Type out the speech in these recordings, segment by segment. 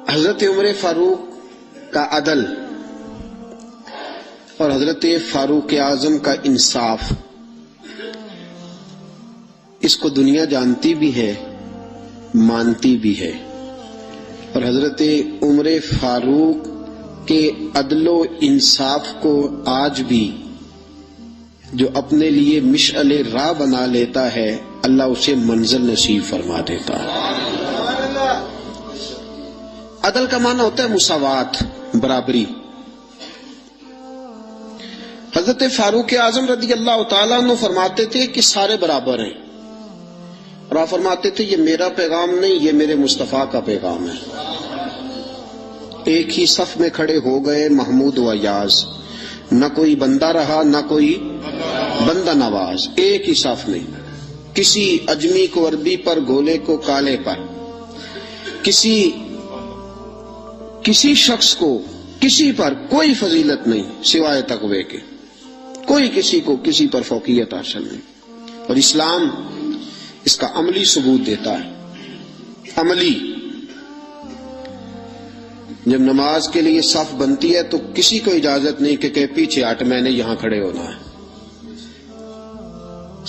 حضرت عمر فاروق کا عدل اور حضرت فاروق اعظم کا انصاف، اس کو دنیا جانتی بھی ہے، مانتی بھی ہے، اور حضرت عمر فاروق کے عدل و انصاف کو آج بھی جو اپنے لیے مشعل راہ بنا لیتا ہے، اللہ اسے منزل نصیب فرما دیتا ہے۔ عدل کا معنی ہوتا ہے مساوات، برابری۔ حضرت فاروق اعظم رضی اللہ تعالیٰ عنہ فرماتے تھے کہ سارے برابر ہیں، اور آپ فرماتے تھے یہ میرا پیغام نہیں، یہ میرے مصطفیٰ کا پیغام ہے۔ ایک ہی صف میں کھڑے ہو گئے محمود و ایاز، نہ کوئی بندہ رہا نہ کوئی بندہ نواز، ایک ہی صف میں۔ کسی اجمی کو عربی پر، گولے کو کالے پر، کسی شخص کو کسی پر کوئی فضیلت نہیں سوائے تقوی کے، کوئی کسی کو کسی پر فوقیت حاصل نہیں، اور اسلام اس کا عملی ثبوت دیتا ہے۔ عملی، جب نماز کے لیے صف بنتی ہے تو کسی کو اجازت نہیں کہ پیچھے ہٹ، میں نے یہاں کھڑے ہونا ہے،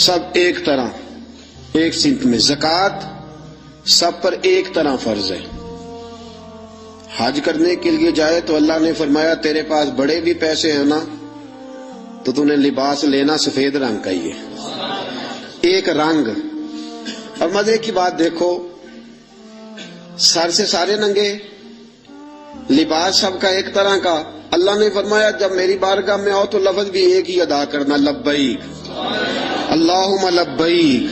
سب ایک طرح ایک سمت میں۔ زکوٰۃ سب پر ایک طرح فرض ہے۔ حج کرنے کے لیے جائے تو اللہ نے فرمایا تیرے پاس بڑے بھی پیسے ہیں نا تو تو نے لباس لینا سفید رنگ کا ہی ہے، ایک رنگ۔ اور مزے کی بات دیکھو، سر سے سارے ننگے، لباس سب کا ایک طرح کا۔ اللہ نے فرمایا جب میری بارگاہ میں آؤ تو لفظ بھی ایک ہی ادا کرنا، لبیک اللہم لبیک،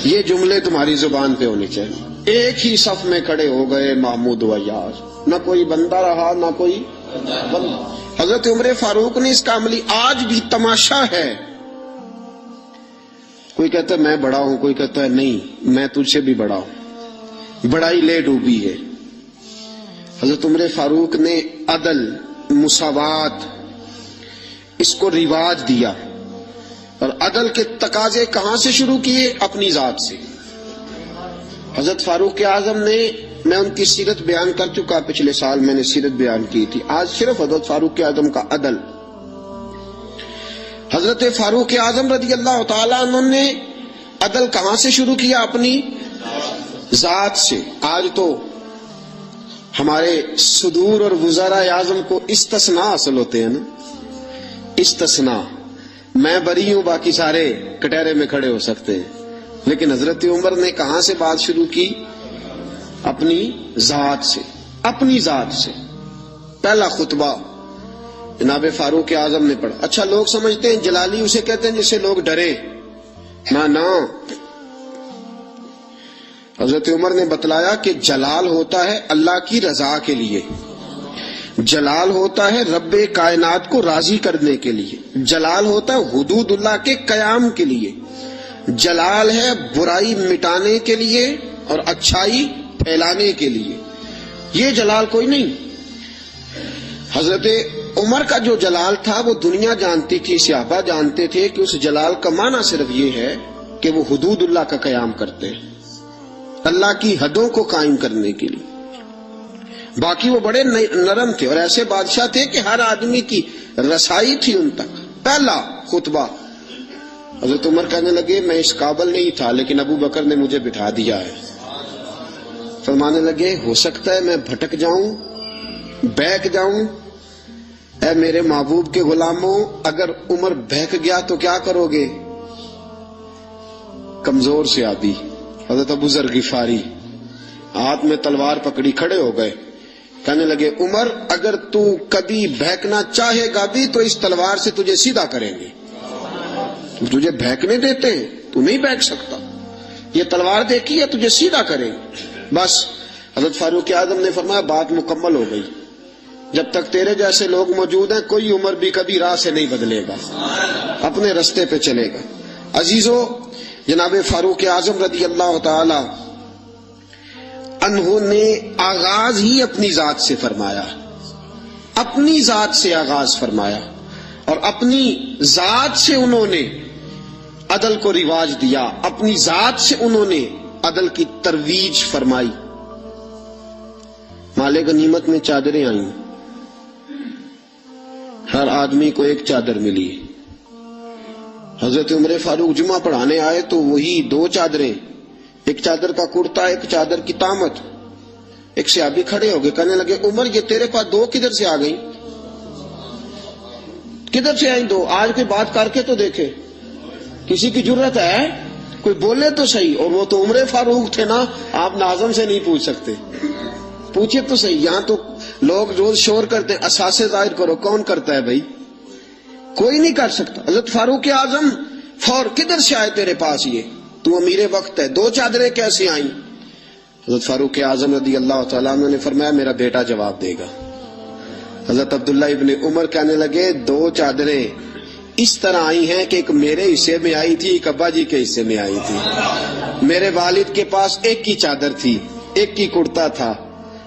یہ جملے تمہاری زبان پہ ہونے چاہیے۔ ایک ہی صف میں کھڑے ہو گئے محمود و ایاز، نہ کوئی بندہ رہا نہ کوئی بندہ۔ حضرت عمر فاروق نے اس کا عملی آج بھی تماشا ہے۔ کوئی کہتا ہے میں بڑا ہوں، کوئی کہتا ہے نہیں میں تجھ سے بھی بڑا ہوں، بڑائی لے ڈوبی ہے۔ حضرت عمر فاروق نے عدل، مساوات، اس کو رواج دیا، اور عدل کے تقاضے کہاں سے شروع کیے؟ اپنی ذات سے۔ حضرت فاروق اعظم نے، میں ان کی سیرت بیان کر چکا، پچھلے سال میں نے سیرت بیان کی تھی، آج صرف حضرت فاروق اعظم کا عدل۔ حضرت فاروق اعظم رضی اللہ تعالیٰ عنہ نے عدل کہاں سے شروع کیا؟ اپنی ذات سے۔ آج تو ہمارے صدور اور وزراء اعظم کو استثناء حاصل ہوتے ہیں نا، استثناء، میں بری ہوں باقی سارے کٹہرے میں کھڑے ہو سکتے ہیں، لیکن حضرت عمر نے کہاں سے بات شروع کی؟ اپنی ذات سے، اپنی ذات سے۔ پہلا خطبہ جناب فاروق اعظم نے پڑھا۔ اچھا لوگ سمجھتے ہیں جلالی اسے کہتے ہیں جس سے لوگ ڈرے، نہ حضرت عمر نے بتلایا کہ جلال ہوتا ہے اللہ کی رضا کے لیے، جلال ہوتا ہے رب کائنات کو راضی کرنے کے لیے، جلال ہوتا ہے حدود اللہ کے قیام کے لیے، جلال ہے برائی مٹانے کے لیے اور اچھائی پھیلانے کے لیے، یہ جلال کوئی نہیں۔ حضرت عمر کا جو جلال تھا وہ دنیا جانتی تھی، صحابہ جانتے تھے کہ اس جلال کا معنی صرف یہ ہے کہ وہ حدود اللہ کا قیام کرتے ہیں، اللہ کی حدوں کو قائم کرنے کے لیے۔ باقی وہ بڑے نرم تھے اور ایسے بادشاہ تھے کہ ہر آدمی کی رسائی تھی ان تک۔ پہلا خطبہ حضرت عمر کہنے لگے میں اس قابل نہیں تھا لیکن ابو بکر نے مجھے بٹھا دیا ہے۔ فرمانے لگے ہو سکتا ہے میں بھٹک جاؤں، بہک جاؤں، اے میرے محبوب کے غلاموں اگر عمر بہک گیا تو کیا کرو گے؟ کمزور سے آدھی حضرت ابو ذر غفاری ہاتھ میں تلوار پکڑی کھڑے ہو گئے، کہنے لگے عمر اگر تو کبھی بہکنا چاہے گا بھی تو اس تلوار سے تجھے سیدھا کریں گے، تجھے بہکنے دیتے ہیں تو نہیں بہک سکتا، یہ تلوار دیکھی ہے تجھے سیدھا کریں گے۔ بس حضرت فاروق اعظم نے فرمایا بات مکمل ہو گئی، جب تک تیرے جیسے لوگ موجود ہیں کوئی عمر بھی کبھی راہ سے نہیں بدلے گا، اپنے رستے پہ چلے گا۔ عزیزو، جناب فاروق اعظم رضی اللہ تعالی عنہ نے آغاز ہی اپنی ذات سے فرمایا، اپنی ذات سے آغاز فرمایا، اور اپنی ذات سے انہوں نے عدل کو رواج دیا، اپنی ذات سے انہوں نے عدل کی ترویج فرمائی۔ माले गनीमत में चादरें आई, हर आदमी को एक चादर मिली। हजरत उमर फारूक जुमा पढ़ाने आए तो वही दो चादरें, एक चादर का कुर्ता, एक चादर की तामत। एक सहाबी खड़े हो गए, कहने लगे उमर ये तेरे पास दो किधर से आ गई, किधर से आई दो? आज कोई बात करके तो देखे, किसी की जरूरत है, कोई बोले तो सही। और वो तो उमर फारूक थे ना, आप नाज़म से नहीं पूछ सकते, पूछे तो सही। यहाँ तो लोग रोज शोर करते हैं, असासे जाहिर करो, कौन करता है भाई? कोई नहीं कर सकता। हजरत फारूक आजम फौर किधर से आए तेरे पास, ये तू अमीर वक्त है, दो चादरें कैसे आई? हजरत फारूक आजम रदी अल्लाह तआला अन्हु ने फरमाया मेरा बेटा जवाब देगा। हजरत अब्दुल्ला इब्ने उमर कहने लगे दो चादरें इस तरह आई हैं कि एक मेरे हिस्से में आई थी, एक अब्बा जी के हिस्से में आई थी। मेरे वालिद के पास एक की चादर थी, एक की कुर्ता था।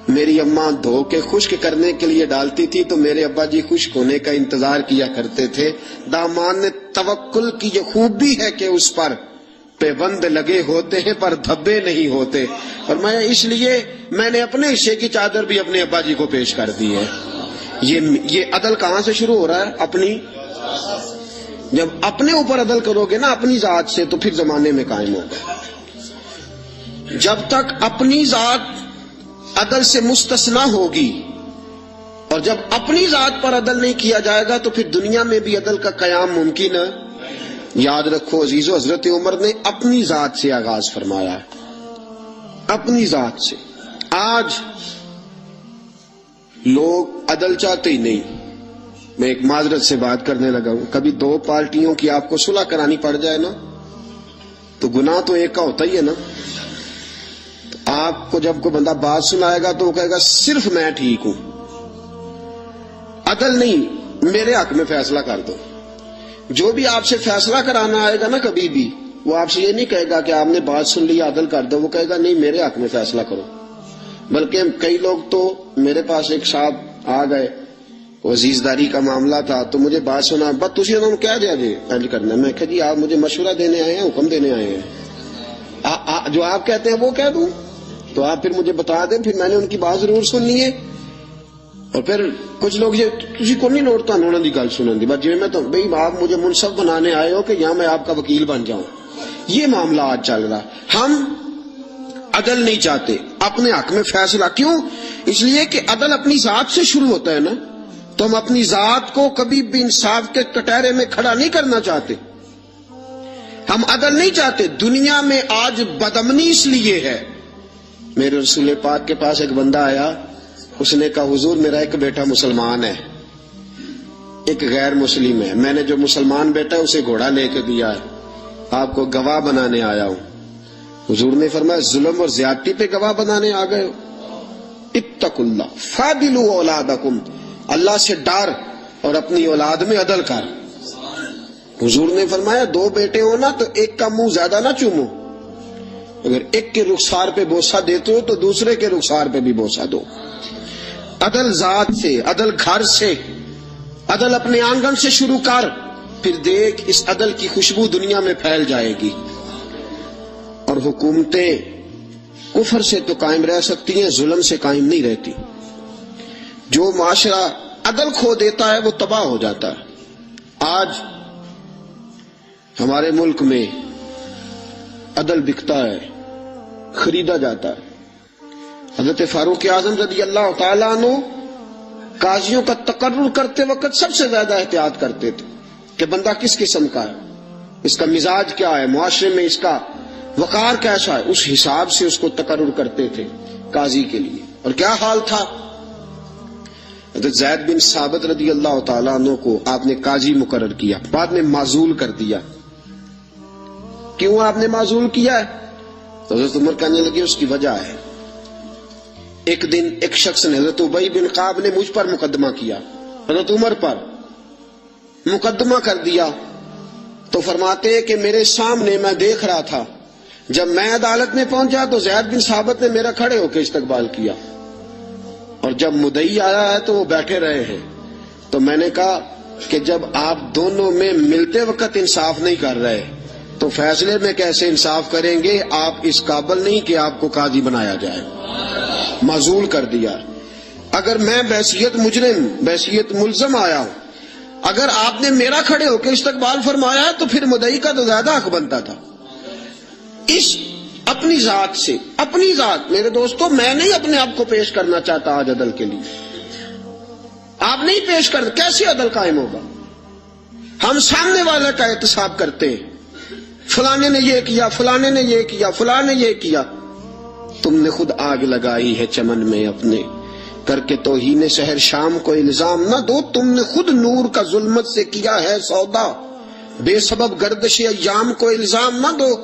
मेरी अम्मा धो के खुश्क करने के लिए डालती थी तो मेरे अब्बा जी खुश्क होने का इंतजार किया करते थे। दामान ने तवक्कुल की ये खूबी है कि उस पर पेबंद लगे होते हैं पर धब्बे नहीं होते, और मैं इसलिए मैंने अपने हिस्से की चादर भी अपने अब्बा जी को पेश कर दी है। ये अदल कहां से शुरू हो रहा है? अपनी, जब अपने ऊपर अदल करोगे ना अपनी जात से, तो फिर जमाने में कायम होगा। जब तक अपनी जात अदल से मुस्तस्ना होगी और जब अपनी जात पर अदल नहीं किया जाएगा तो फिर दुनिया में भी अदल का कयाम मुमकिन है। याद रखो अजीजो, हजरत उमर ने अपनी जात से आगाज फरमाया है, अपनी जात से। आज लोग अदल चाहते ही नहीं। मैं एक माजरत से बात करने लगा हूं, कभी दो पार्टियों की आपको सुलह करानी पड़ जाए ना तो गुनाह तो एक का होता ही है ना। तो आपको जब कोई बंदा बात सुनाएगा तो वो कहेगा सिर्फ मैं ठीक हूं, अदल नहीं, मेरे हक में फैसला कर दो। जो भी आपसे फैसला कराना आएगा ना कभी भी, वो आपसे ये नहीं कहेगा कि आपने बात सुन ली अदल कर दो, वो कहेगा नहीं मेरे हक में फैसला करो। बल्कि कई लोग तो, मेरे पास एक साहब आ गए, वजीजदारी का मामला था, तो मुझे बात सुना, बस तुझे उन्होंने क्या दिया करना। मैं कहा जी आप मुझे मशवरा देने आए हैं, हुक्म देने आए हैं, जो आप कहते हैं वो कह दूं तो आप फिर मुझे बता दें, फिर मैंने उनकी बात जरूर सुननी है। और फिर कुछ लोग ये तुझी को नहीं लोड़ता उन्होंने दी गल सुनने दी, बस जिम्मे मैं तो भाई आप मुझे मुनसब बनाने आए हो कि यहाँ मैं आपका वकील बन जाऊं। ये मामला आज चल रहा। हम अदल नहीं चाहते, अपने हक में फैसला। क्यों? इसलिए कि अदल अपनी जात से शुरू होता है ना, तो हम अपनी जात को कभी भी इंसाफ के कटहरे में खड़ा नहीं करना चाहते। हम अदल नहीं चाहते। दुनिया में आज बदअमनी इसलिए है। मेरे रसूल पाक के पास एक बंदा आया, उसने कहा हुजूर मेरा एक बेटा मुसलमान है, एक गैर मुस्लिम है, मैंने जो मुसलमान बेटा है उसे घोड़ा लेके दिया है, आपको गवाह बनाने आया हूं। हुजूर ने फरमाया जुल्म और ज्यादती पे गवाह बनाने आ गए हो? इत्तकुल्लाह फादिलू औलादकुम, अल्लाह से डर और अपनी औलाद में अदल कर। हुजूर ने फरमाया दो बेटे हो ना तो एक का मुंह ज्यादा ना चूमो, अगर एक के रुखसार पे बोसा देते हो तो दूसरे के रुखसार पे भी बोसा दो। अदल जात से, अदल घर से, अदल अपने आंगन से शुरू कर, फिर देख इस अदल की खुशबू दुनिया में फैल जाएगी। और हुकूमतें कुफर से तो कायम रह सकती हैं, जुल्म से कायम नहीं रहती। जो माशरा अदल खो देता है वो तबाह हो जाता है। आज हमारे मुल्क में अदल बिकता है, खरीदा जाता है। हजरत फारूक आजम रज़ी अल्लाह तआला अन्हु काजियों का तकर्रुर करते वक्त सबसे ज्यादा एहतियात करते थे कि बंदा किस किस्म का है, इसका मिजाज क्या है, मुआशरे में इसका वकार कैसा है, उस हिसाब से उसको तकर्रुर करते थे काजी के लिए। और क्या हाल था? हजरत ज़ैद बिन साबित रज़ी अल्लाह तआला अन्हु को आपने काजी मुकर्रर किया, बाद में माजूल कर दिया। क्यों आपने माजूल किया है? तो हजरत उमर कहने लगे उसकी वजह है, एक दिन एक शख्स ने, हजरत उबई बिन काब ने मुझ पर मुकदमा किया, हजरत उमर पर मुकदमा कर दिया। तो फरमाते कि मेरे सामने मैं देख रहा था, जब मैं अदालत में पहुंचा तो ज़ैद बिन साबित ने मेरा खड़े होकर इस्तकबाल किया, और जब मुदई आया है तो वो बैठे रहे हैं। तो मैंने कहा कि जब आप दोनों में मिलते वक्त इंसाफ नहीं कर रहे तो फैसले में कैसे इंसाफ करेंगे? आप इस काबिल नहीं कि आपको काजी बनाया जाए। माजूल कर दिया। اگر میں بحیثیت مجرم بحیثیت ملزم آیا ہوں، اگر آپ نے میرا کھڑے ہو کے استقبال فرمایا ہے تو پھر مدعی کا تو زیادہ حق بنتا تھا۔ اس اپنی ذات سے، اپنی ذات، میرے دوستو میں نہیں اپنے آپ کو پیش کرنا چاہتا آج عدل کے لیے، آپ نہیں پیش کرتے، کیسے عدل قائم ہوگا؟ ہم سامنے والے کا احتساب کرتے ہیں، فلانے نے یہ کیا، فلانے نے یہ کیا، فلانے نے یہ کیا۔ تم نے خود آگ لگائی ہے چمن میں اپنے، کر کے توہین سحر شام کو الزام نہ دو، تم نے خود نور کا ظلمت سے کیا ہے سودا، بے سبب گردش ایام کو الزام نہ دو۔